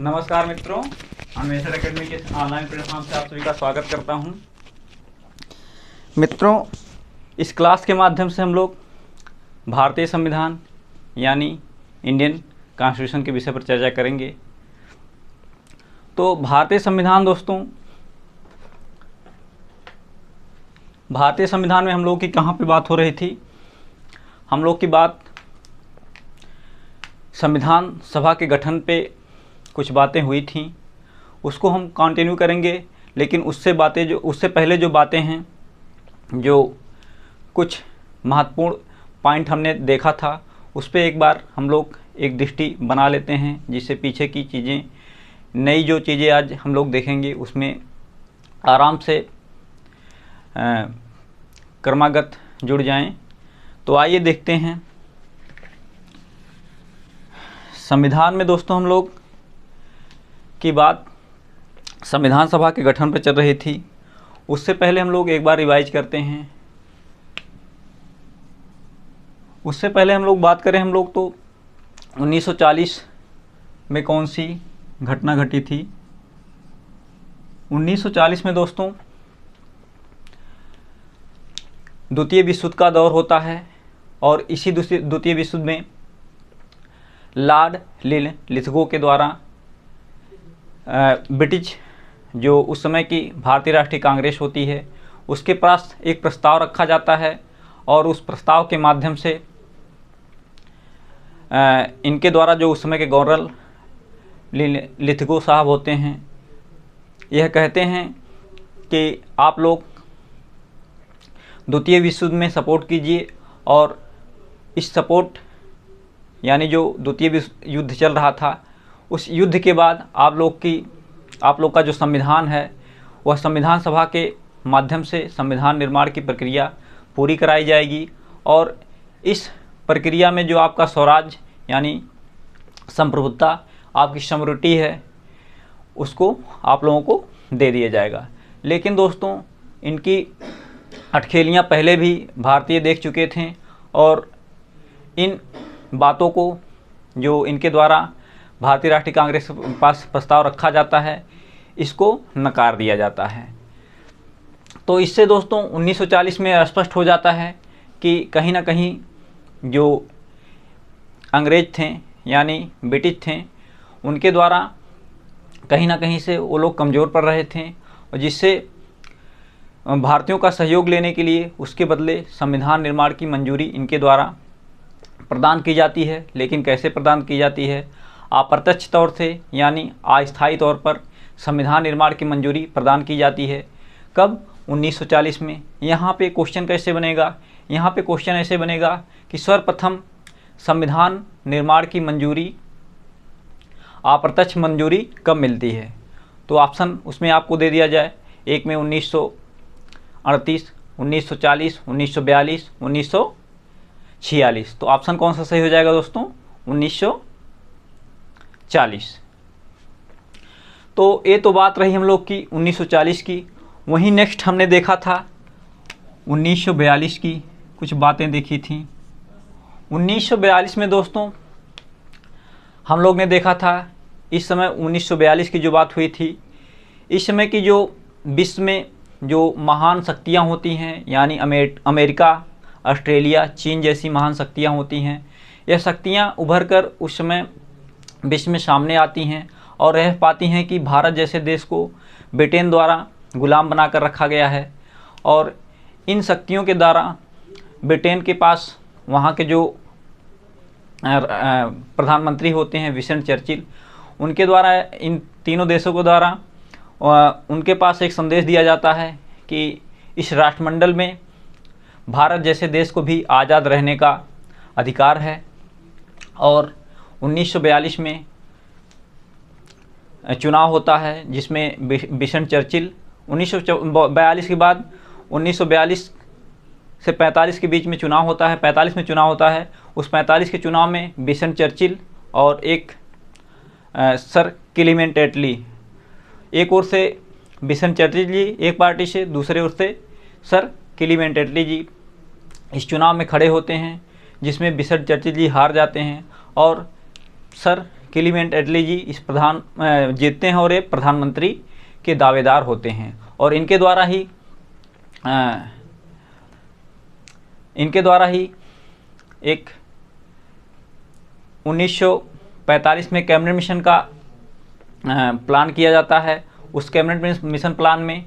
नमस्कार मित्रों, अन्वेषण एकेडमी के ऑनलाइन प्लेटफॉर्म से आप सभी का स्वागत करता हूं। मित्रों, इस क्लास के माध्यम से हम लोग भारतीय संविधान यानी इंडियन कॉन्स्टिट्यूशन के विषय पर चर्चा करेंगे। तो भारतीय संविधान दोस्तों, भारतीय संविधान में हम लोग की कहाँ पे बात हो रही थी? हम लोग की बात संविधान सभा के गठन पे कुछ बातें हुई थीं, उसको हम कंटिन्यू करेंगे। लेकिन उससे पहले जो बातें हैं, जो कुछ महत्वपूर्ण पॉइंट हमने देखा था, उस पर एक बार हम लोग एक दृष्टि बना लेते हैं, जिससे पीछे की चीज़ें, नई जो चीज़ें आज हम लोग देखेंगे उसमें आराम से क्रमागत जुड़ जाएं। तो आइए देखते हैं। संविधान में दोस्तों हम लोग की बात संविधान सभा के गठन पर चल रही थी। उससे पहले हम लोग एक बार रिवाइज करते हैं। उससे पहले हम लोग बात करें, हम लोग तो 1940 में कौन सी घटना घटी थी? 1940 में दोस्तों द्वितीय विश्व युद्ध का दौर होता है, और इसी द्वितीय विश्व युद्ध में लॉर्ड लिथगो के द्वारा ब्रिटिश, जो उस समय की भारतीय राष्ट्रीय कांग्रेस होती है, उसके पास एक प्रस्ताव रखा जाता है, और उस प्रस्ताव के माध्यम से इनके द्वारा, जो उस समय के गवर्नर लिथगो साहब होते हैं, यह कहते हैं कि आप लोग द्वितीय विश्व युद्ध में सपोर्ट कीजिए, और इस सपोर्ट यानी जो द्वितीय विश्व युद्ध चल रहा था, उस युद्ध के बाद आप लोग का जो संविधान है, वह संविधान सभा के माध्यम से संविधान निर्माण की प्रक्रिया पूरी कराई जाएगी, और इस प्रक्रिया में जो आपका स्वराज यानी संप्रभुता, आपकी समृद्धि है, उसको आप लोगों को दे दिया जाएगा। लेकिन दोस्तों, इनकी अटखेलियाँ पहले भी भारतीय देख चुके थे, और इन बातों को जो इनके द्वारा भारतीय राष्ट्रीय कांग्रेस के पास प्रस्ताव रखा जाता है, इसको नकार दिया जाता है। तो इससे दोस्तों 1940 में स्पष्ट हो जाता है कि कहीं ना कहीं जो अंग्रेज थे यानी ब्रिटिश थे, उनके द्वारा कहीं ना कहीं से वो लोग कमज़ोर पड़ रहे थे, और जिससे भारतीयों का सहयोग लेने के लिए उसके बदले संविधान निर्माण की मंजूरी इनके द्वारा प्रदान की जाती है। लेकिन कैसे प्रदान की जाती है? अप्रत्यक्ष तौर से यानी अस्थायी तौर पर संविधान निर्माण की मंजूरी प्रदान की जाती है। कब? 1940 में। यहाँ पे क्वेश्चन कैसे बनेगा? यहाँ पे क्वेश्चन ऐसे बनेगा कि सर्वप्रथम संविधान निर्माण की मंजूरी, अप्रत्यक्ष मंजूरी कब मिलती है? तो ऑप्शन उसमें आपको दे दिया जाए, एक में 1938, 1940, 1942, 1946। तो ऑप्शन कौन सा सही हो जाएगा दोस्तों? 1940। तो ये तो बात रही हम लोग की 1940 की। वहीं नेक्स्ट हमने देखा था 1942 की, कुछ बातें देखी थी। 1942 में दोस्तों हम लोग ने देखा था, इस समय 1942 की जो बात हुई थी, इस समय की जो विश्व में जो महान शक्तियां होती हैं, यानी अमेरिका, ऑस्ट्रेलिया, चीन जैसी महान शक्तियां होती हैं, यह शक्तियां उभर कर उस समय विश्व में सामने आती हैं, और रह पाती हैं कि भारत जैसे देश को ब्रिटेन द्वारा गुलाम बनाकर रखा गया है। और इन शक्तियों के द्वारा ब्रिटेन के पास वहाँ के जो प्रधानमंत्री होते हैं विंस्टन चर्चिल, उनके द्वारा, इन तीनों देशों के द्वारा उनके पास एक संदेश दिया जाता है कि इस राष्ट्रमंडल में भारत जैसे देश को भी आज़ाद रहने का अधिकार है। और 1942 में चुनाव होता है, जिसमें विंस्टन चर्चिल 1942 के बाद 1942 से 45 के बीच में चुनाव होता है, 45 में चुनाव होता है। उस 45 के चुनाव में विंस्टन चर्चिल और एक सर क्लीमेंट एटली, एक ओर से विंस्टन चर्चिल जी एक पार्टी से, दूसरे ओर से सर क्लीमेंट एटली जी इस चुनाव में खड़े होते हैं, जिसमें विंस्टन चर्चिल जी हार जाते हैं, और सर क्लीमेंट एटली जी इस जीतते हैं और ये प्रधानमंत्री के दावेदार होते हैं। और इनके द्वारा ही एक 1945 में कैबिनेट मिशन का प्लान किया जाता है। उस कैबिनेट मिशन प्लान में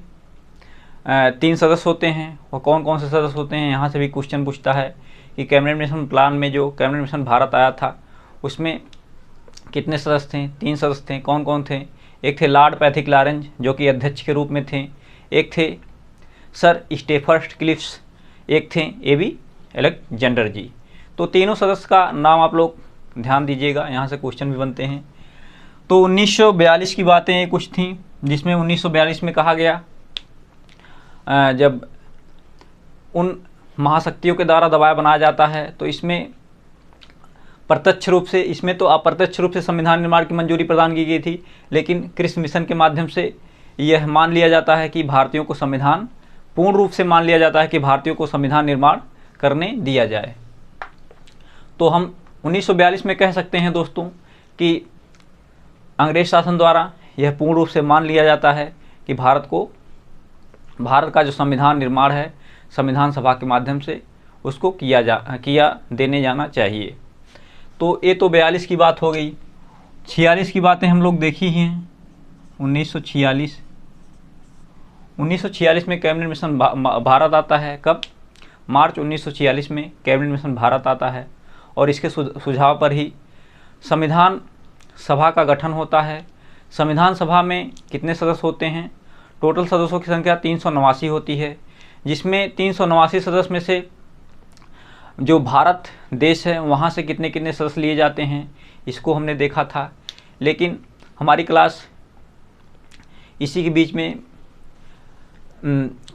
3 सदस्य होते हैं। और कौन कौन से सदस्य होते हैं, यहाँ से भी क्वेश्चन पूछता है कि कैबिनेट मिशन प्लान में जो कैबिनेट मिशन भारत आया था उसमें कितने सदस्य थे। 3 सदस्य थे। कौन कौन थे? एक थे लॉर्ड पैथिक लॉरेंस जो कि अध्यक्ष के रूप में थे, एक थे सर स्टेफर्ड क्लिफ्स, एक थे एबी अलेक्जेंडर जी। तो तीनों सदस्य का नाम आप लोग ध्यान दीजिएगा, यहाँ से क्वेश्चन भी बनते हैं। तो 1942 की बातें कुछ थी, जिसमें 1942 में कहा गया जब उन महाशक्तियों के द्वारा दबाव बनाया जाता है तो इसमें प्रत्यक्ष रूप से, इसमें तो अप्रत्यक्ष रूप से संविधान निर्माण की मंजूरी प्रदान की गई थी, लेकिन क्रिस मिशन के माध्यम से यह मान लिया जाता है कि भारतीयों को संविधान, पूर्ण रूप से मान लिया जाता है कि भारतीयों को संविधान निर्माण करने दिया जाए। तो हम 1942 में कह सकते हैं दोस्तों कि अंग्रेज शासन द्वारा यह पूर्ण रूप से मान लिया जाता है कि भारत का जो संविधान निर्माण है संविधान सभा के माध्यम से उसको किया देने जाना चाहिए। तो ये तो 42 की बात हो गई। 46 की बातें हम लोग देखी ही हैं। 1946 में कैबिनेट मिशन भारत आता है। कब? मार्च 1946 में कैबिनेट मिशन भारत आता है और इसके सुझाव पर ही संविधान सभा का गठन होता है। संविधान सभा में कितने सदस्य होते हैं? टोटल सदस्यों की संख्या 389 होती है, जिसमें 389 सदस्य में से जो भारत देश है वहाँ से कितने कितने सदस्य लिए जाते हैं इसको हमने देखा था, लेकिन हमारी क्लास इसी के बीच में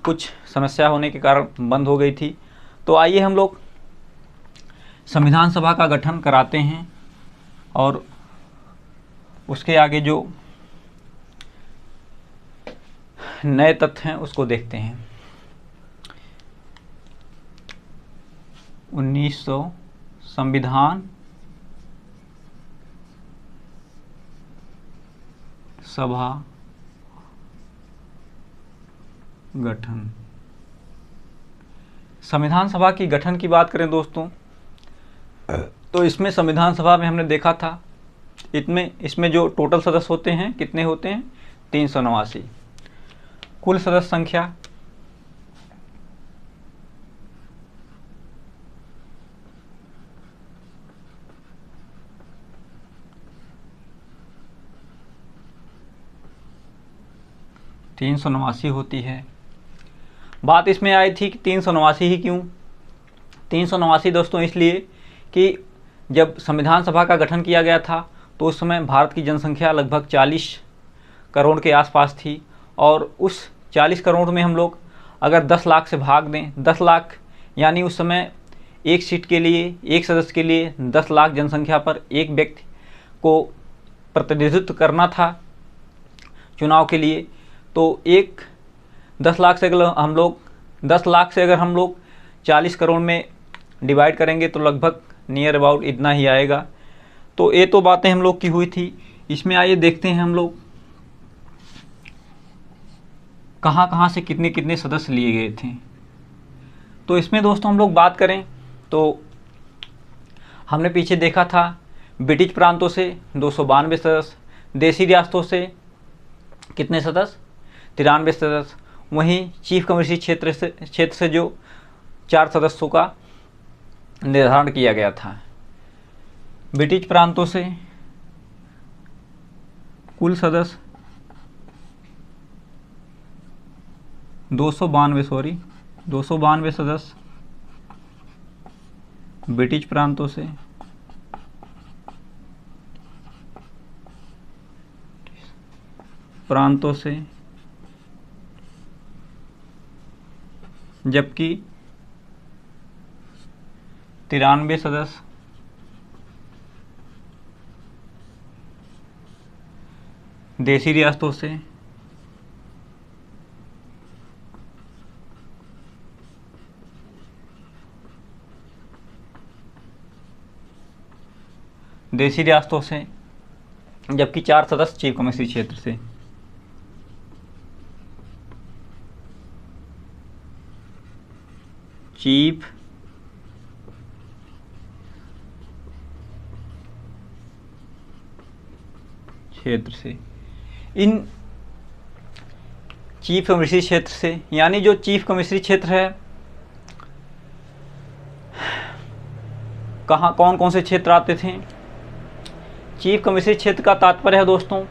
कुछ समस्या होने के कारण बंद हो गई थी। तो आइए हम लोग संविधान सभा का गठन कराते हैं और उसके आगे जो नए तथ्य हैं उसको देखते हैं। 1900 संविधान सभा गठन। संविधान सभा की गठन की बात करें दोस्तों तो इसमें संविधान सभा में हमने देखा था इसमें जो टोटल सदस्य होते हैं कितने होते हैं? 389। कुल सदस्य संख्या (389) होती है। बात इसमें आई थी कि 389 ही क्यों? 389 दोस्तों इसलिए कि जब संविधान सभा का गठन किया गया था तो उस समय भारत की जनसंख्या लगभग 40 करोड़ के आसपास थी और उस 40 करोड़ में हम लोग अगर 10 लाख से भाग दें, 10 लाख यानी उस समय एक सीट के लिए, एक सदस्य के लिए 10 लाख जनसंख्या पर एक व्यक्ति को प्रतिनिधित्व करना था चुनाव के लिए। तो 10 लाख से अगर हम लोग 40 करोड़ में डिवाइड करेंगे तो लगभग नियर अबाउट इतना ही आएगा। तो ये तो बातें हम लोग की हुई थी। इसमें आइए देखते हैं हम लोग कहाँ कहाँ से कितने कितने सदस्य लिए गए थे। तो इसमें दोस्तों हम लोग बात करें तो हमने पीछे देखा था ब्रिटिश प्रांतों से 292 सदस्य, देसी रियासतों से कितने सदस्य? 93 सदस्य। वहीं चीफ कम्युनिस्ट क्षेत्र से जो 4 सदस्यों का निर्धारण किया गया था। ब्रिटिश प्रांतों से कुल सदस्य 292 सदस्य ब्रिटिश प्रांतों से, जबकि 93 सदस्य देसी रियासतों से, जबकि 4 सदस्य चीफ कमिश्नरी क्षेत्र से। चीफ क्षेत्र से, इन चीफ कमिश्नरी क्षेत्र से, यानी जो चीफ कमिश्नरी क्षेत्र है, कहाँ कौन कौन से क्षेत्र आते थे? चीफ कमिश्नरी क्षेत्र का तात्पर्य है दोस्तों,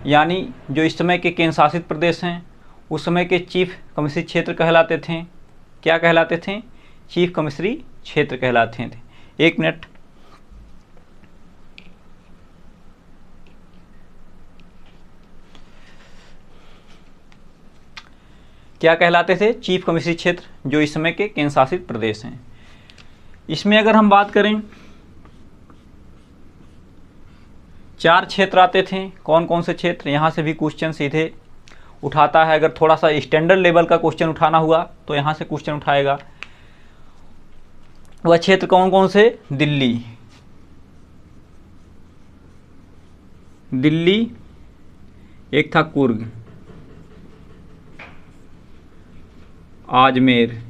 यानी जो इस समय के केंद्र शासित प्रदेश हैं उस समय के चीफ कमिश्नरी क्षेत्र कहलाते थे। क्या कहलाते थे? चीफ कमिश्नरी क्षेत्र कहलाते थे। 1 मिनट। क्या कहलाते थे? चीफ कमिश्नरी क्षेत्र, जो इस समय के केंद्र शासित प्रदेश हैं। इसमें अगर हम बात करें, 4 क्षेत्र आते थे। कौन कौन से क्षेत्र? यहाँ से भी क्वेश्चन सीधे उठाता है। अगर थोड़ा सा स्टैंडर्ड लेवल का क्वेश्चन उठाना हुआ तो यहाँ से क्वेश्चन उठाएगा। वह क्षेत्र कौन कौन से? दिल्ली, एक था कुर्ग, आजमेर,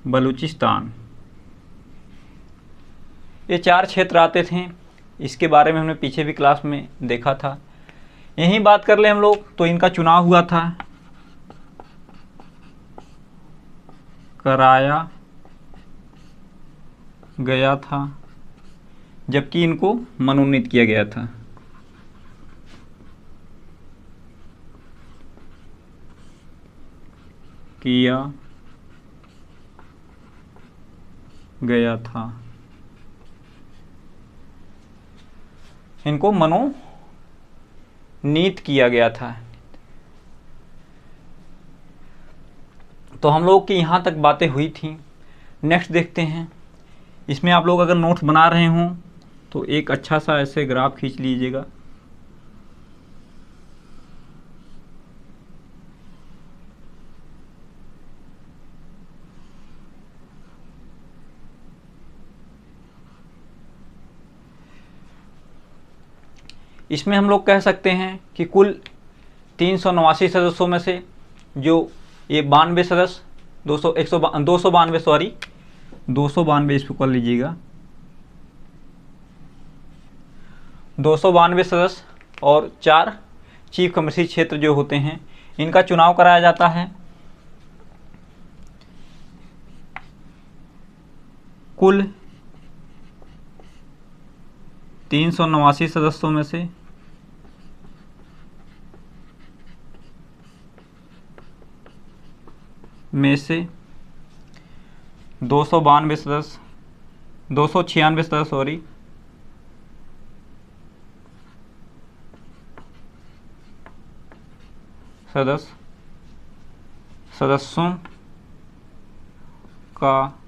बलूचिस्तान, ये 4 क्षेत्र आते थे। इसके बारे में हमने पीछे भी क्लास में देखा था। यहीं बात कर ले हम लोग, तो इनका चुनाव हुआ था, कराया गया था, जबकि इनको मनोनीत किया गया था। किया गया था, इनको मनोनीत किया गया था। तो हम लोग की यहाँ तक बातें हुई थी। नेक्स्ट देखते हैं। इसमें आप लोग अगर नोट्स बना रहे हों तो एक अच्छा सा ऐसे ग्राफ खींच लीजिएगा। इसमें हम लोग कह सकते हैं कि कुल 389 सदस्यों में से जो ये 92 सदस्य 292 इसको कर लीजिएगा, 292 सदस्य और 4 चीफ कमिश्नरी क्षेत्र जो होते हैं, इनका चुनाव कराया जाता है। कुल 389 सदस्यों में से से 296 सदस्य सदस्यों का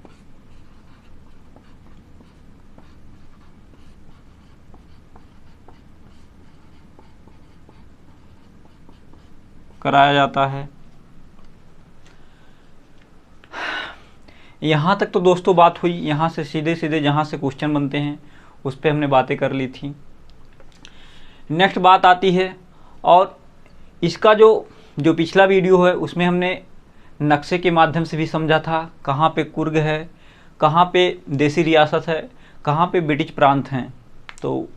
कराया जाता है। यहाँ तक तो दोस्तों बात हुई। यहाँ से सीधे सीधे जहाँ से क्वेश्चन बनते हैं उस पर हमने बातें कर ली थी। नेक्स्ट बात आती है, और इसका जो पिछला वीडियो है उसमें हमने नक्शे के माध्यम से भी समझा था, कहाँ पे कुर्ग है, कहाँ पे देसी रियासत है, कहाँ पे ब्रिटिश प्रांत हैं। तो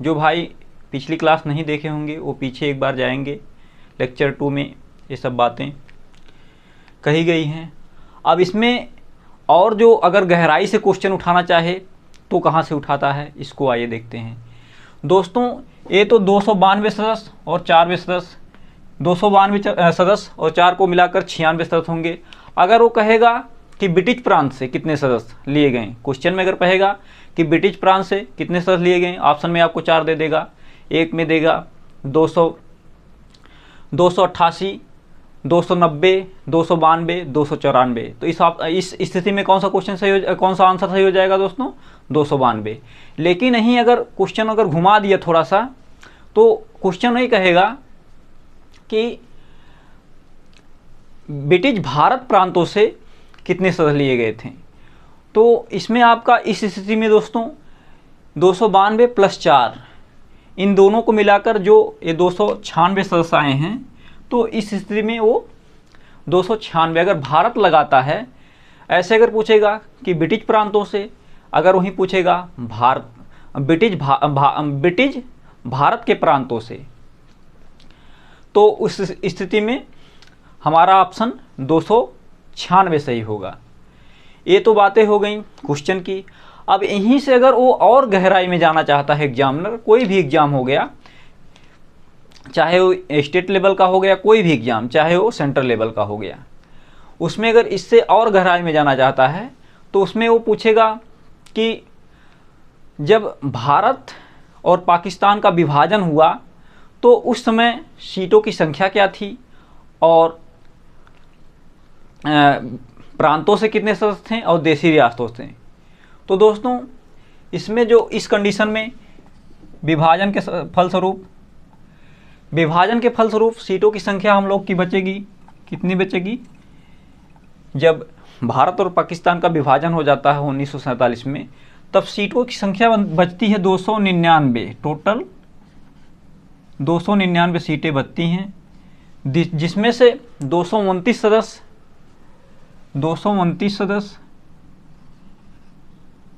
जो भाई पिछली क्लास नहीं देखे होंगे वो पीछे एक बार जाएंगे, लेक्चर 2 में ये सब बातें कही गई हैं। अब इसमें और जो अगर गहराई से क्वेश्चन उठाना चाहे तो कहाँ से उठाता है, इसको आइए देखते हैं। दोस्तों ये तो 292 सदस्य और 4 सदस्य, 292 सदस्य और 4 को मिलाकर 96 सदस्य होंगे। अगर वो कहेगा कि ब्रिटिश प्रांत से कितने सदस्य लिए गए, क्वेश्चन में अगर कहेगा कि ब्रिटिश प्रांत से कितने सदस्य लिए गए, ऑप्शन में आपको 4 दे देगा। एक में देगा 288, 290, 292, 294। तो इस स्थिति में कौन सा क्वेश्चन सही हो, कौन सा आंसर सही हो जाएगा दोस्तों? 292। लेकिन नहीं, अगर क्वेश्चन अगर घुमा दिया थोड़ा सा, तो क्वेश्चन नहीं कहेगा कि ब्रिटिश भारत प्रांतों से कितने सदस्य लिए गए थे। तो इसमें आपका इस स्थिति में दोस्तों 292 प्लस 4, इन दोनों को मिलाकर जो ये 296 सदस्य आए हैं, तो इस स्थिति में वो 296 अगर भारत लगाता है। ऐसे अगर पूछेगा कि ब्रिटिश प्रांतों से, अगर वहीं पूछेगा ब्रिटिश भारत के प्रांतों से, तो उस स्थिति में हमारा ऑप्शन 296 सही होगा। ये तो बातें हो गई क्वेश्चन की। अब यहीं से अगर वो और गहराई में जाना चाहता है एग्जामिनर, कोई भी एग्जाम हो गया, चाहे वो स्टेट लेवल का हो गया, कोई भी एग्जाम, चाहे वो सेंट्रल लेवल का हो गया, उसमें अगर इससे और गहराई में जाना चाहता है तो उसमें वो पूछेगा कि जब भारत और पाकिस्तान का विभाजन हुआ तो उस समय सीटों की संख्या क्या थी और प्रांतों से कितने सदस्य थे और देशी रियासतों से। तो दोस्तों इसमें जो इस कंडीशन में विभाजन के फलस्वरूप सीटों की संख्या हम लोग की बचेगी, कितनी बचेगी, जब भारत और पाकिस्तान का विभाजन हो जाता है 1947 में, तब सीटों की संख्या बचती है 299, टोटल 299 सीटें बचती हैं, जिसमें से 229 सदस्य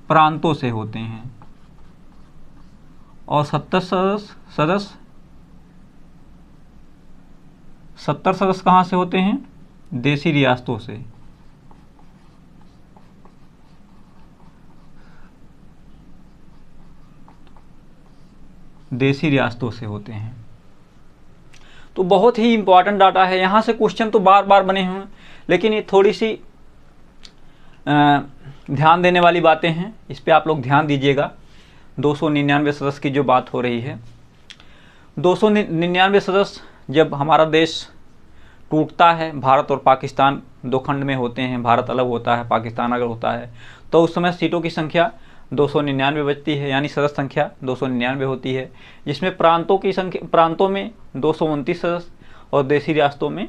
प्रांतों से होते हैं और 70 सदस्य कहाँ से होते हैं, देशी रियासतों से। देशी रियासतों से होते हैं। तो बहुत ही इंपॉर्टेंट डाटा है। यहाँ से क्वेश्चन तो बार बार बने हुए हैं, लेकिन ये थोड़ी सी ध्यान देने वाली बातें हैं, इस पे आप लोग ध्यान दीजिएगा। 299 सदस्य की जो बात हो रही है, 299 सदस्य, जब हमारा देश टूटता है, भारत और पाकिस्तान दो खंड में होते हैं, भारत अलग होता है, पाकिस्तान अलग होता है, तो उस समय सीटों की संख्या 299 बचती है, यानी सदस्य संख्या 299 होती है, जिसमें प्रांतों में 229 सदस्य और देशी रियासतों में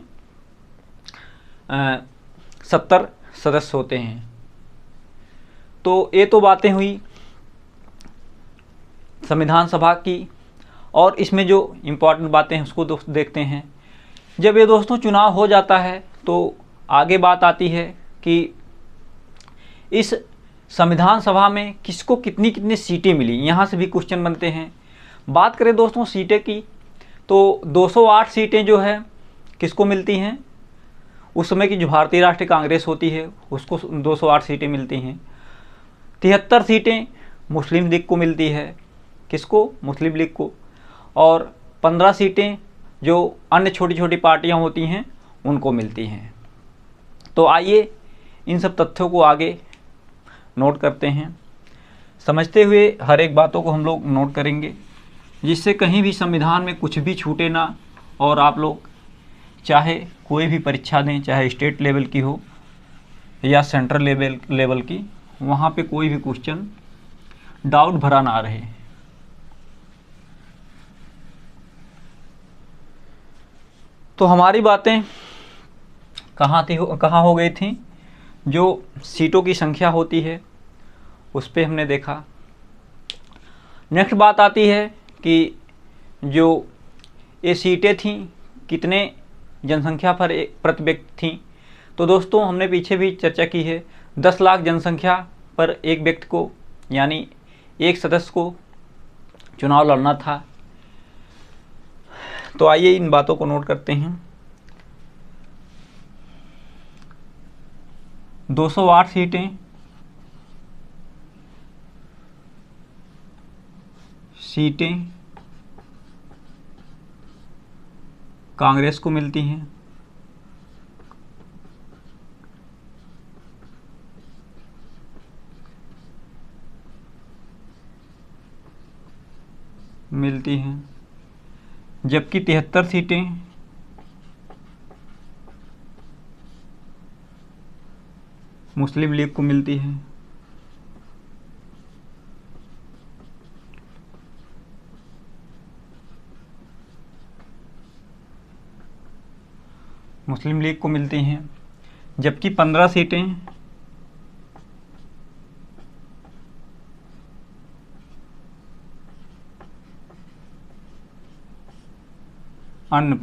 70 सदस्य होते हैं। तो ये तो बातें हुई संविधान सभा की, और इसमें जो इम्पोर्टेंट बातें हैं उसको देखते हैं। जब ये दोस्तों चुनाव हो जाता है तो आगे बात आती है कि इस संविधान सभा में किसको कितनी कितनी सीटें मिली, यहाँ से भी क्वेश्चन बनते हैं। बात करें दोस्तों सीटें की, तो 208 सीटें जो है किसको मिलती हैं, उस समय की जो भारतीय राष्ट्रीय कांग्रेस होती है उसको 208 सीटें मिलती हैं। 73 सीटें मुस्लिम लीग को मिलती है, किसको, मुस्लिम लीग को, और 15 सीटें जो अन्य छोटी छोटी पार्टियां होती हैं उनको मिलती हैं। तो आइए इन सब तथ्यों को आगे नोट करते हैं, समझते हुए हर एक बातों को हम लोग नोट करेंगे, जिससे कहीं भी संविधान में कुछ भी छूटे ना, और आप लोग चाहे कोई भी परीक्षा दें, चाहे स्टेट लेवल की हो या सेंट्रल लेवल की, वहाँ पे कोई भी क्वेश्चन डाउट भरा ना रहे। तो हमारी बातें कहाँ हो गई थी, जो सीटों की संख्या होती है उस पे हमने देखा। नेक्स्ट बात आती है कि जो ये सीटें थीं कितने जनसंख्या पर प्रति व्यक्ति थी। तो दोस्तों हमने पीछे भी चर्चा की है, 10 लाख जनसंख्या पर एक व्यक्ति को, यानी एक सदस्य को चुनाव लड़ना था। तो आइए इन बातों को नोट करते हैं। 208 सीटें कांग्रेस को मिलती हैं, जबकि 73 सीटें मुस्लिम लीग को मिलती हैं। मुस्लिम लीग को मिलती हैं, जबकि 15 सीटें अन्य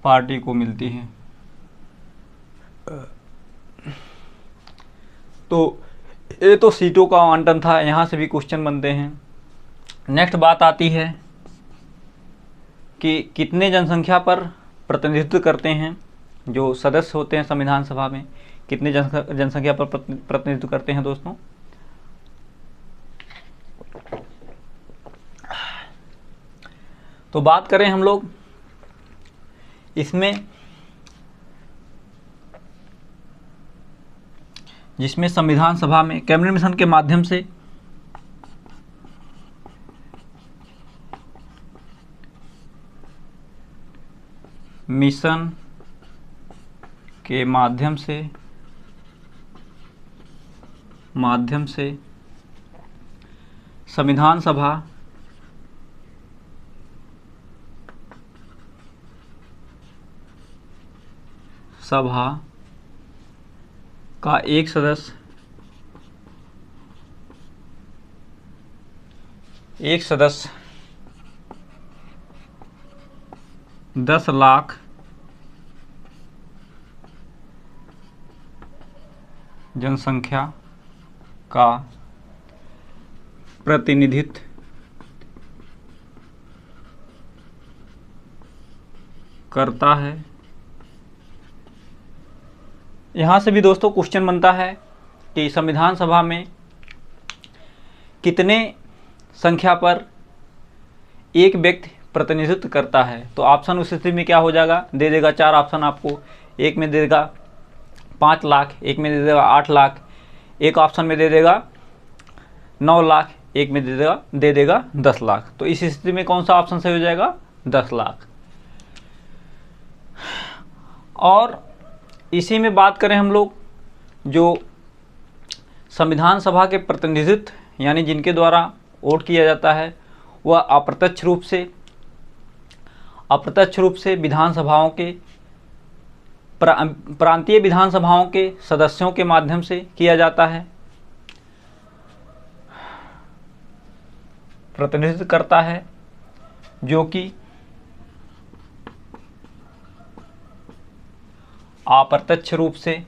पार्टी को मिलती हैं। तो ये तो सीटों का आवंटन था, यहाँ से भी क्वेश्चन बनते हैं। नेक्स्ट बात आती है कि कितने जनसंख्या पर प्रतिनिधित्व करते हैं जो सदस्य होते हैं संविधान सभा में, कितने जनसंख्या पर प्रतिनिधित्व करते हैं दोस्तों। तो बात करें हम लोग इसमें, जिसमें संविधान सभा में कैबिनेट मिशन के माध्यम से संविधान सभा का एक सदस्य 10 लाख जनसंख्या का प्रतिनिधित्व करता है। यहाँ से भी दोस्तों क्वेश्चन बनता है कि संविधान सभा में कितने संख्या पर एक व्यक्ति प्रतिनिधित्व करता है। तो ऑप्शन उस स्थिति में क्या हो जाएगा, दे देगा 4 ऑप्शन आपको। एक में दे देगा 5 लाख, एक में दे देगा 8 लाख, एक ऑप्शन में दे देगा 9 लाख, एक में दे देगा 10 लाख। तो इस स्थिति में कौन सा ऑप्शन सही हो जाएगा, 10 लाख। और इसी में बात करें हम लोग, जो संविधान सभा के प्रतिनिधित्व यानी जिनके द्वारा वोट किया जाता है, वह अप्रत्यक्ष रूप से विधानसभाओं के प्रांतीय विधानसभाओं के सदस्यों के माध्यम से किया जाता है, प्रतिनिधित्व करता है, जो कि अप्रत्यक्ष रूप से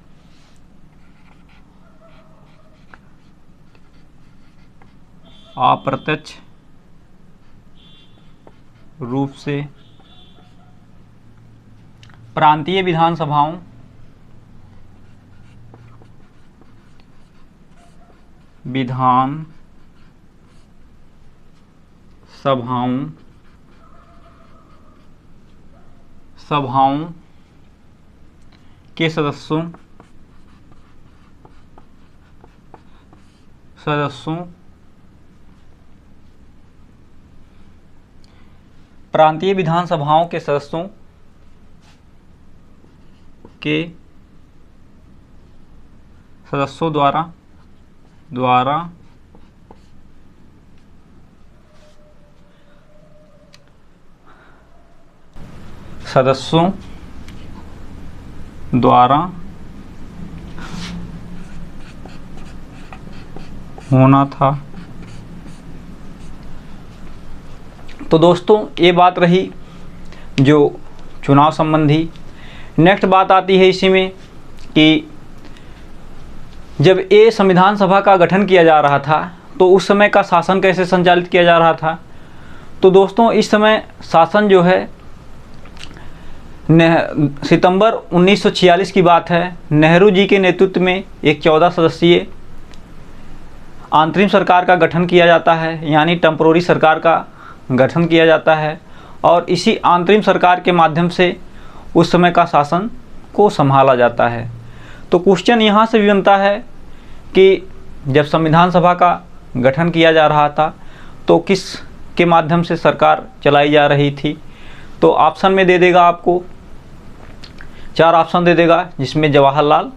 प्रांतीय विधानसभाओं के सदस्यों प्रांतीय विधानसभाओं के सदस्यों द्वारा होना था। तो दोस्तों ये बात रही जो चुनाव संबंधी। नेक्स्ट बात आती है इसी में कि जब ये संविधान सभा का गठन किया जा रहा था तो उस समय का शासन कैसे संचालित किया जा रहा था। तो दोस्तों इस समय शासन जो है, सितंबर 1946 की बात है, नेहरू जी के नेतृत्व में एक 14 सदस्यीय अंतरिम सरकार का गठन किया जाता है, यानी टेम्पोररी सरकार का गठन किया जाता है। और इसी अंतरिम सरकार के माध्यम से उस समय का शासन को संभाला जाता है। तो क्वेश्चन यहाँ से भी बनता है कि जब संविधान सभा का गठन किया जा रहा था तो किस के माध्यम से सरकार चलाई जा रही थी। तो ऑप्शन में दे देगा आपको 4 ऑप्शन दे देगा, जिसमें जवाहरलाल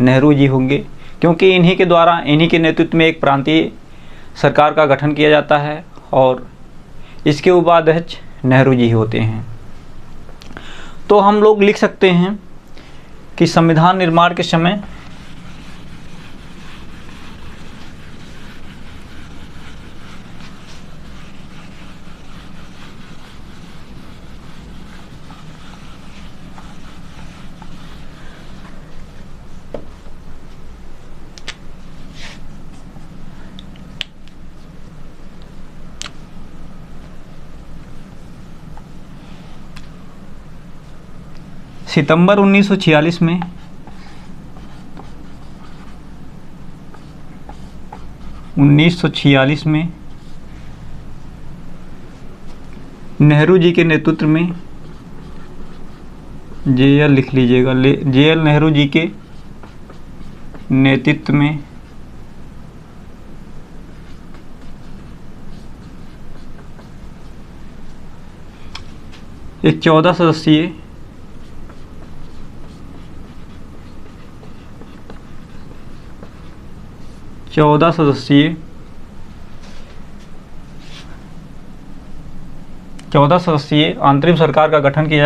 नेहरू जी होंगे, क्योंकि इन्हीं के द्वारा, इन्हीं के नेतृत्व में एक प्रांतीय सरकार का गठन किया जाता है और इसके उपाध्यक्ष नेहरू जी होते हैं। तो हम लोग लिख सकते हैं कि संविधान निर्माण के समय सितंबर 1946 में नेहरू जी के नेतृत्व में, JL लिख लीजिएगा, JL नेहरू जी के नेतृत्व में एक 14 सदस्यीय अंतरिम सरकार का गठन किया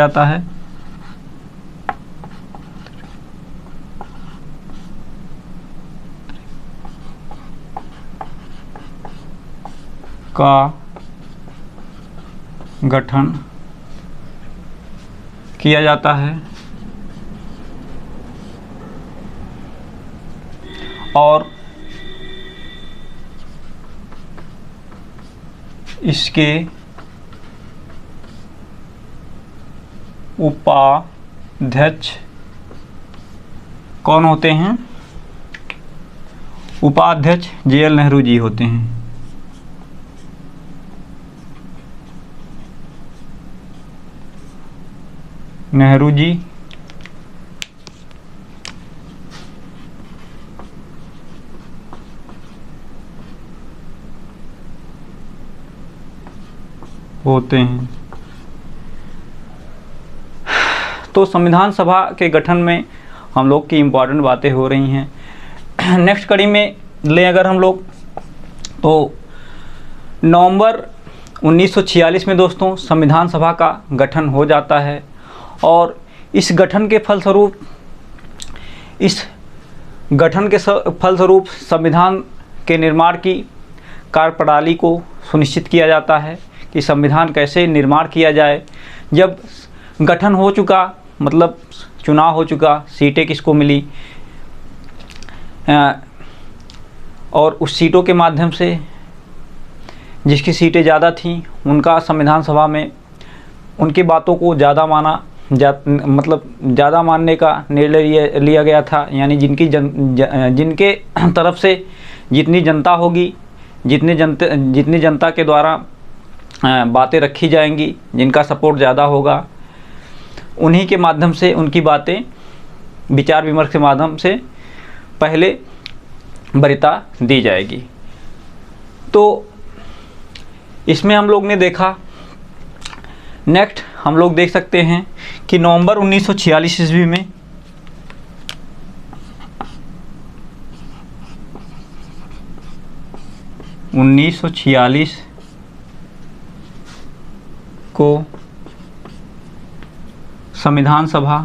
जाता है। और इसके उपाध्यक्ष कौन होते हैं? उपाध्यक्ष JL नेहरू जी होते हैं। नेहरू जी होते हैं। तो संविधान सभा के गठन में हम लोग की इम्पॉर्टेंट बातें हो रही हैं। नेक्स्ट कड़ी में लें अगर हम लोग, तो नवंबर 1946 में दोस्तों संविधान सभा का गठन हो जाता है और इस गठन के फलस्वरूप संविधान के निर्माण की कार्यप्रणाली को सुनिश्चित किया जाता है कि संविधान कैसे निर्माण किया जाए। जब गठन हो चुका, मतलब चुनाव हो चुका, सीटें किसको मिली और उस सीटों के माध्यम से जिसकी सीटें ज़्यादा थीं उनका संविधान सभा में उनकी बातों को ज़्यादा मानने का निर्णय लिया गया था। यानी जिनके तरफ से जितनी जनता होगी, जितनी जनता के द्वारा बातें रखी जाएंगी, जिनका सपोर्ट ज़्यादा होगा, उन्हीं के माध्यम से उनकी बातें विचार विमर्श के माध्यम से पहले वरीयता दी जाएगी। तो इसमें हम लोग ने देखा। नेक्स्ट हम लोग देख सकते हैं कि नवंबर 1946 ईस्वी में को संविधान सभा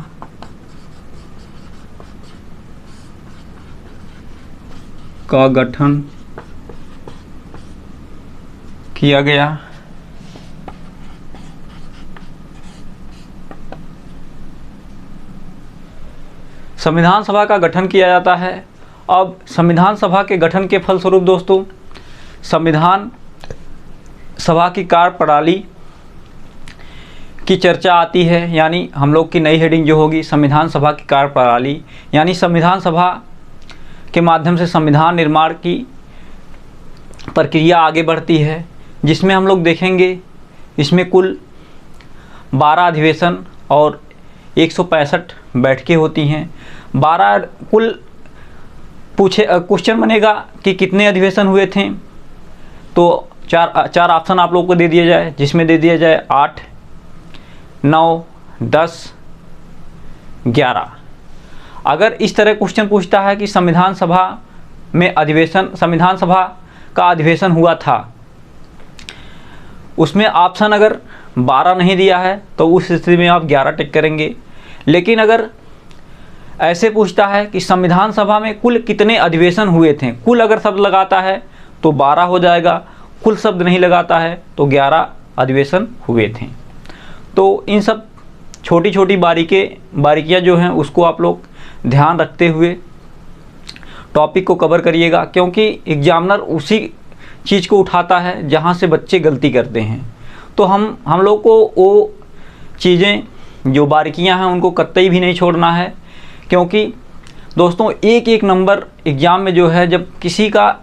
का गठन किया गया। संविधान सभा का गठन किया जाता है। अब संविधान सभा के गठन के फलस्वरूप दोस्तों संविधान सभा की कार्यप्रणाली की चर्चा आती है। यानी हम लोग की नई हेडिंग जो होगी संविधान सभा की कार्यप्रणाली, यानी संविधान सभा के माध्यम से संविधान निर्माण की प्रक्रिया आगे बढ़ती है, जिसमें हम लोग देखेंगे इसमें कुल 12 अधिवेशन और 165 बैठकें होती हैं। 12 कुल क्वेश्चन बनेगा कि कितने अधिवेशन हुए थे, तो चार ऑप्शन आप लोगों को दे दिया जाए, जिसमें दे दिया जाए 8, 9, 10, 11। अगर इस तरह क्वेश्चन पूछता है कि संविधान सभा का अधिवेशन हुआ था, उसमें ऑप्शन अगर 12 नहीं दिया है तो उस स्थिति में आप 11 टिक करेंगे। लेकिन अगर ऐसे पूछता है कि संविधान सभा में कुल कितने अधिवेशन हुए थे, कुल अगर शब्द लगाता है तो 12 हो जाएगा, कुल शब्द नहीं लगाता है तो 11 अधिवेशन हुए थे। तो इन सब छोटी छोटी बारीकियाँ जो हैं उसको आप लोग ध्यान रखते हुए टॉपिक को कवर करिएगा, क्योंकि एग्जामिनर उसी चीज़ को उठाता है जहाँ से बच्चे गलती करते हैं। तो हम लोग को वो चीज़ें जो बारीकियाँ हैं उनको कतई भी नहीं छोड़ना है, क्योंकि दोस्तों एक एक नंबर एग्ज़ाम में जो है जब किसी का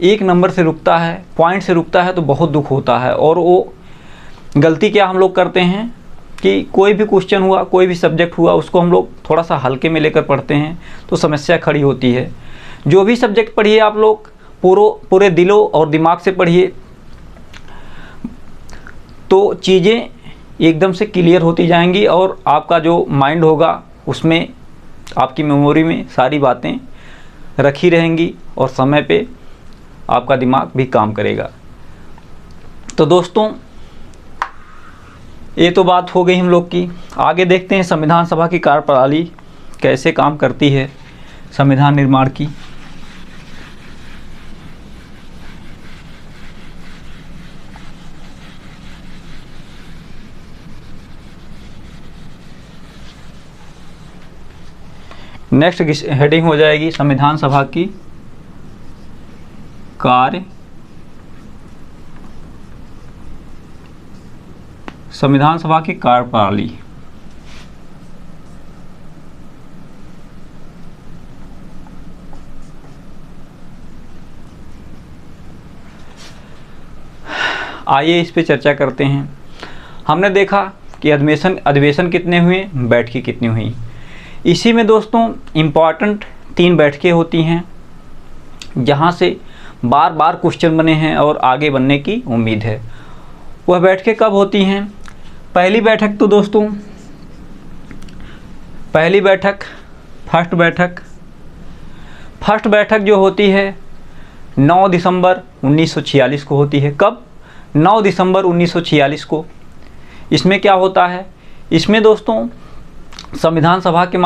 एक नंबर से रुकता है, पॉइंट से रुकता है तो बहुत दुख होता है। और वो गलती क्या हम लोग करते हैं कि कोई भी क्वेश्चन हुआ, कोई भी सब्जेक्ट हुआ, उसको हम लोग थोड़ा सा हल्के में लेकर पढ़ते हैं तो समस्या खड़ी होती है। जो भी सब्जेक्ट पढ़िए आप लोग पूरे दिलों और दिमाग से पढ़िए, तो चीज़ें एकदम से क्लियर होती जाएंगी और आपका जो माइंड होगा उसमें आपकी मेमोरी में सारी बातें रखी रहेंगी और समय पे आपका दिमाग भी काम करेगा। तो दोस्तों ये तो बात हो गई हम लोग की। आगे देखते हैं संविधान सभा की कार्यप्रणाली कैसे काम करती है संविधान निर्माण की। नेक्स्ट हेडिंग हो जाएगी संविधान सभा की कार्य संविधान सभा की कार्यप्रणाली। आइए इस पे चर्चा करते हैं। हमने देखा कि अधिवेशन कितने हुए, बैठकें कितनी हुई। इसी में दोस्तों इम्पॉर्टेंट 3 बैठकें होती हैं जहाँ से बार बार क्वेश्चन बने हैं और आगे बनने की उम्मीद है। वह बैठकें कब होती हैं? पहली बैठक तो दोस्तों फर्स्ट बैठक जो होती है 9 दिसंबर 1946 को होती है। कब? 9 दिसंबर 1946 को। इसमें क्या होता है? इसमें दोस्तों संविधान सभा के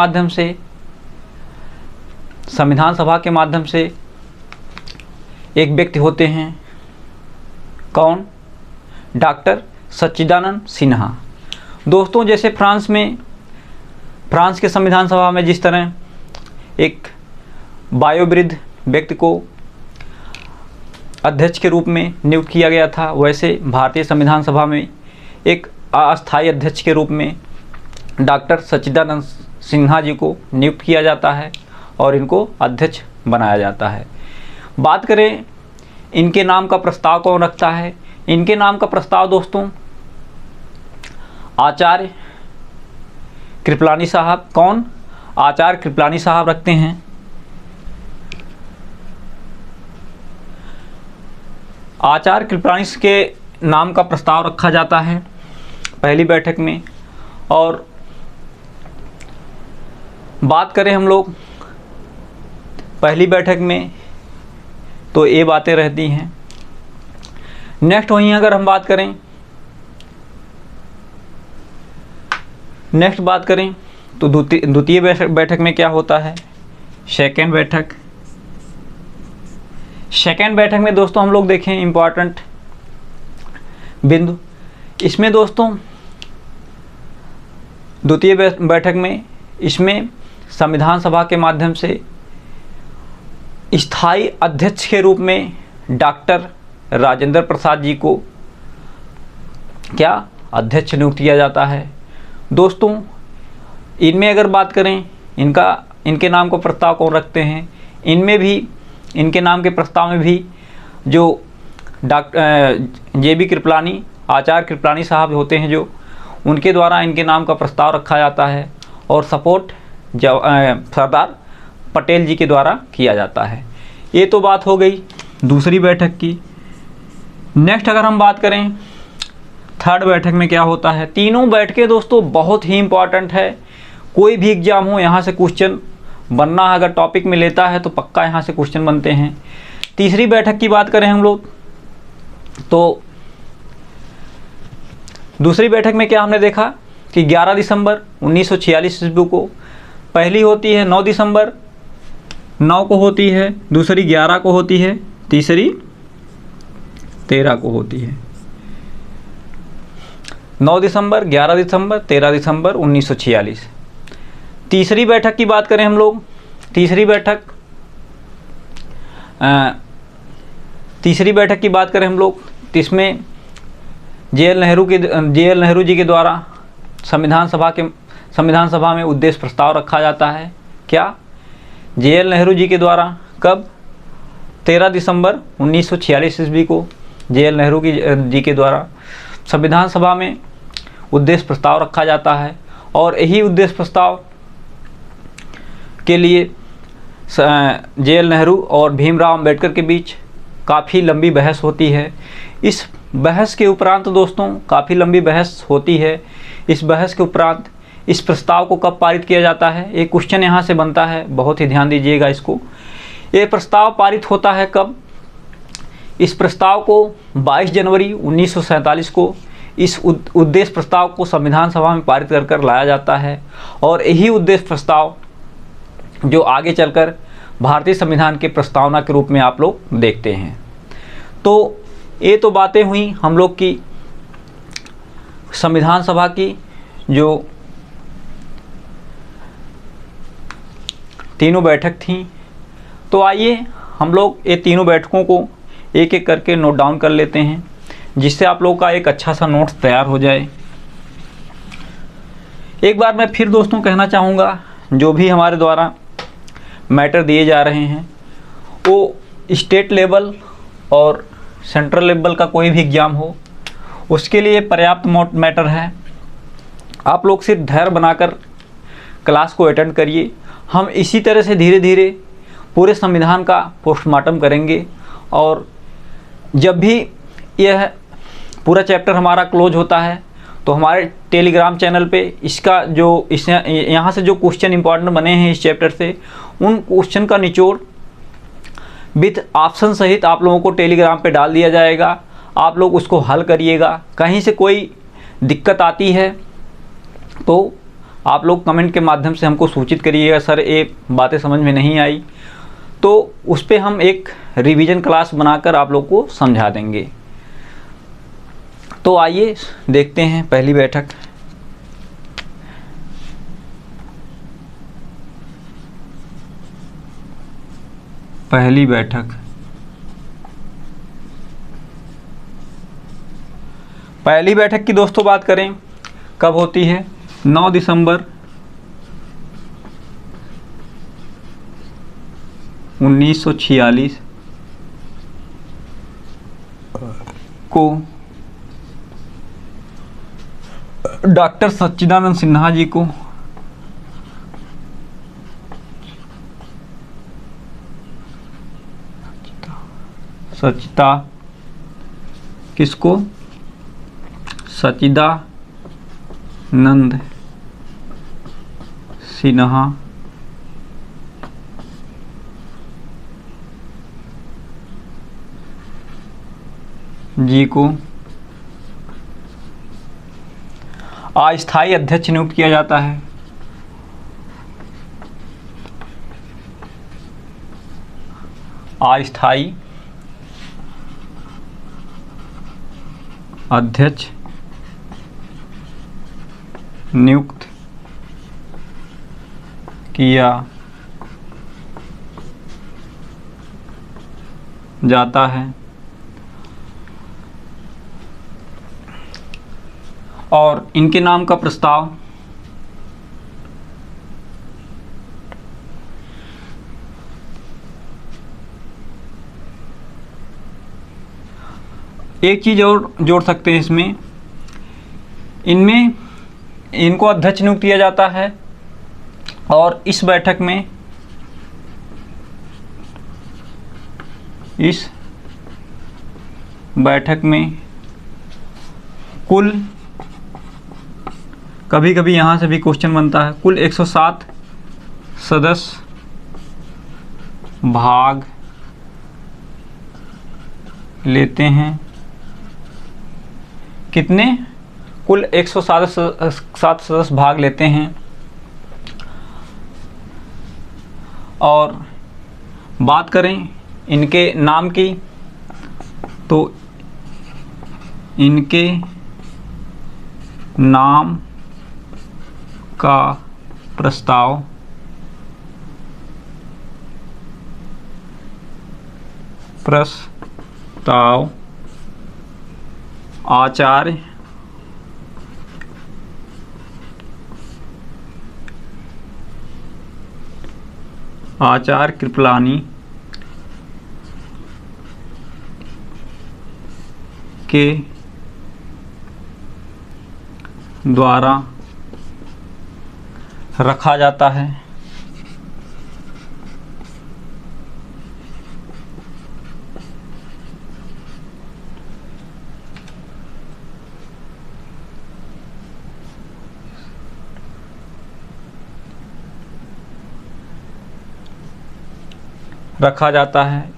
माध्यम से एक व्यक्ति होते हैं। कौन? डॉक्टर सच्चिदानंद सिन्हा। दोस्तों जैसे फ्रांस के संविधान सभा में जिस तरह एक वयोवृद्ध व्यक्ति को अध्यक्ष के रूप में नियुक्त किया गया था, वैसे भारतीय संविधान सभा में एक अस्थायी अध्यक्ष के रूप में डॉक्टर सच्चिदानंद सिन्हा जी को नियुक्त किया जाता है और इनको अध्यक्ष बनाया जाता है। बात करें इनके नाम का प्रस्ताव कौन रखता है? इनके नाम का प्रस्ताव दोस्तों आचार्य कृपलानी साहब। कौन? आचार्य कृपलानी साहब रखते हैं। आचार्य कृपलानी के नाम का प्रस्ताव रखा जाता है पहली बैठक में। और बात करें हम लोग पहली बैठक में तो ये बातें रहती हैं। नेक्स्ट वहीं अगर हम बात करें तो द्वितीय बैठक में क्या होता है? सेकेंड बैठक में दोस्तों हम लोग देखें इम्पॉर्टेंट बिंदु। इसमें दोस्तों द्वितीय बैठक में इसमें संविधान सभा के माध्यम से स्थायी अध्यक्ष के रूप में डॉक्टर राजेंद्र प्रसाद जी को क्या अध्यक्ष नियुक्त किया जाता है। दोस्तों इनमें अगर बात करें इनके नाम का प्रस्ताव कौन रखते हैं? इनमें भी इनके नाम के प्रस्ताव में भी जो JB कृपलानी, आचार्य कृपलानी साहब होते हैं, जो उनके द्वारा इनके नाम का प्रस्ताव रखा जाता है और सपोर्ट सरदार पटेल जी के द्वारा किया जाता है। ये तो बात हो गई दूसरी बैठक की। नेक्स्ट अगर हम बात करें थर्ड बैठक में क्या होता है? तीनों बैठकें दोस्तों बहुत ही इम्पॉर्टेंट है। कोई भी एग्जाम हो यहाँ से क्वेश्चन बनना, अगर टॉपिक में लेता है तो पक्का यहाँ से क्वेश्चन बनते हैं। तीसरी बैठक की बात करें हम लोग तो दूसरी बैठक में क्या हमने देखा कि 11 दिसंबर 1946 ईस्वी को पहली होती है, 9 दिसंबर 9 को होती है, दूसरी 11 को होती है, तीसरी 13 को होती है। 9 दिसंबर, 11 दिसंबर, 13 दिसंबर 1946। तीसरी बैठक की बात करें हम लोग, तीसरी बैठक की बात करें हम लोग, इसमें जे.एल. नेहरू जी के द्वारा संविधान सभा में उद्देश्य प्रस्ताव रखा जाता है। क्या? जे.एल. नेहरू जी के द्वारा कब? 13 दिसंबर 1946 ईस्वी को जे.एल. नेहरू जी के द्वारा संविधान सभा में उद्देश्य प्रस्ताव रखा जाता है और यही उद्देश्य प्रस्ताव के लिए जे.एल. नेहरू और भीमराव अंबेडकर के बीच काफ़ी लंबी बहस होती है। इस बहस के उपरांत दोस्तों, काफ़ी लंबी बहस होती है। इस बहस के उपरांत इस प्रस्ताव को कब पारित किया जाता है? एक क्वेश्चन यहाँ से बनता है, बहुत ही ध्यान दीजिएगा इसको। ये प्रस्ताव पारित होता है कब? इस प्रस्ताव को 22 जनवरी 1947 को इस उद्देश्य प्रस्ताव को संविधान सभा में पारित कर लाया जाता है और यही उद्देश्य प्रस्ताव जो आगे चलकर भारतीय संविधान के प्रस्तावना के रूप में आप लोग देखते हैं। तो ये तो बातें हुई हम लोग की संविधान सभा की जो तीनों बैठक थी। तो आइए हम लोग ये तीनों बैठकों को एक एक करके नोट डाउन कर लेते हैं, जिससे आप लोग का एक अच्छा सा नोट्स तैयार हो जाए। एक बार मैं फिर दोस्तों कहना चाहूँगा, जो भी हमारे द्वारा मैटर दिए जा रहे हैं वो स्टेट लेवल और सेंट्रल लेवल का कोई भी एग्ज़ाम हो, उसके लिए पर्याप्त मैटर है। आप लोग सिर्फ धैर्य बनाकर क्लास को अटेंड करिए। हम इसी तरह से धीरे धीरे पूरे संविधान का पोस्टमार्टम करेंगे और जब भी यह पूरा चैप्टर हमारा क्लोज होता है तो हमारे टेलीग्राम चैनल पे इसका जो यहाँ से जो क्वेश्चन इंपॉर्टेंट बने हैं इस चैप्टर से, उन क्वेश्चन का निचोड़ विथ ऑप्शन सहित आप लोगों को टेलीग्राम पे डाल दिया जाएगा। आप लोग उसको हल करिएगा। कहीं से कोई दिक्कत आती है तो आप लोग कमेंट के माध्यम से हमको सूचित करिएगा, सर ये बातें समझ में नहीं आई, तो उस पर हम एक रिवीजन क्लास बनाकर आप लोग को समझा देंगे। तो आइए देखते हैं पहली बैठक। पहली बैठक की दोस्तों बात करें कब होती है? 9 दिसंबर 1946 को डॉक्टर सच्चिदानंद सिन्हा जी को सच्चिदानंद सिन्हा जी को अस्थायी अध्यक्ष नियुक्त किया जाता है। अस्थायी अध्यक्ष नियुक्त किया जाता है और इनके नाम का प्रस्ताव एक चीज़ और जोड़ सकते हैं इसमें, इनको अध्यक्ष नियुक्त किया जाता है और इस बैठक में कुल, कभी कभी यहाँ से भी क्वेश्चन बनता है, कुल 107 सदस्य भाग लेते हैं। कितने? कुल 107 सदस्य भाग लेते हैं। और बात करें इनके नाम की, तो इनके नाम का प्रस्ताव आचार्य कृपलानी के द्वारा रखा जाता है।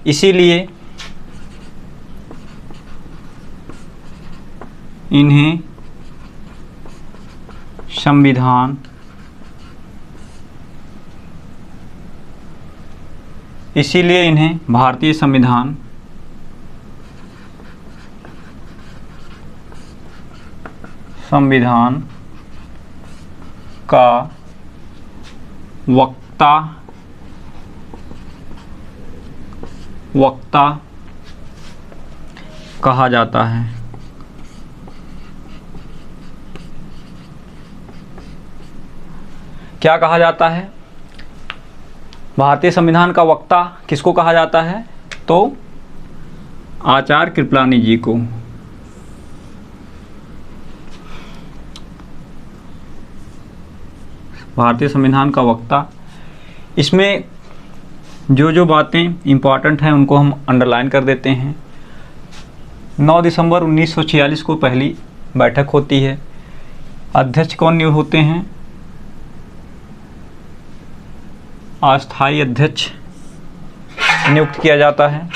इसीलिए इन्हें भारतीय संविधान का वक्ता कहा जाता है। क्या कहा जाता है? भारतीय संविधान का वक्ता किसको कहा जाता है? तो आचार्य कृपलानी जी को। भारतीय संविधान का वक्ता। इसमें जो बातें इम्पॉर्टेंट हैं उनको हम अंडरलाइन कर देते हैं। 9 दिसंबर 1946 को पहली बैठक होती है। अध्यक्ष कौन नियुक्त होते हैं? अस्थायी अध्यक्ष नियुक्त किया जाता है।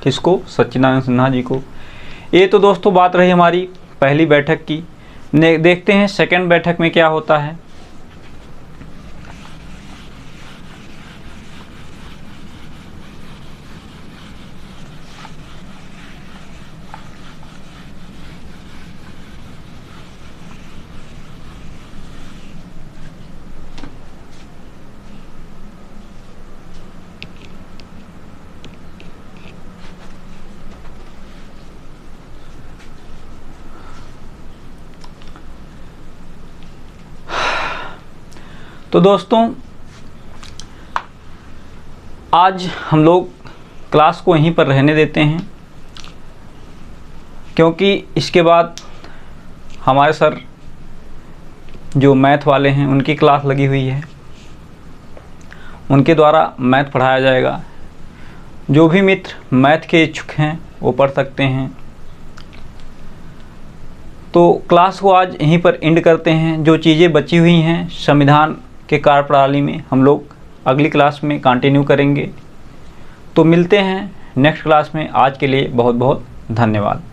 किसको? सच्चिदानंद सिन्हा जी को। ये तो दोस्तों बात रही हमारी पहली बैठक की। देखते हैं सेकंड बैठक में क्या होता है। तो दोस्तों आज हम लोग क्लास को यहीं पर रहने देते हैं, क्योंकि इसके बाद हमारे सर जो मैथ वाले हैं उनकी क्लास लगी हुई है, उनके द्वारा मैथ पढ़ाया जाएगा। जो भी मित्र मैथ के इच्छुक हैं वो पढ़ सकते हैं। तो क्लास को आज यहीं पर एंड करते हैं। जो चीज़ें बची हुई हैं संविधान के कार्यप्रणाली में हम लोग अगली क्लास में कंटिन्यू करेंगे। तो मिलते हैं नेक्स्ट क्लास में। आज के लिए बहुत बहुत धन्यवाद।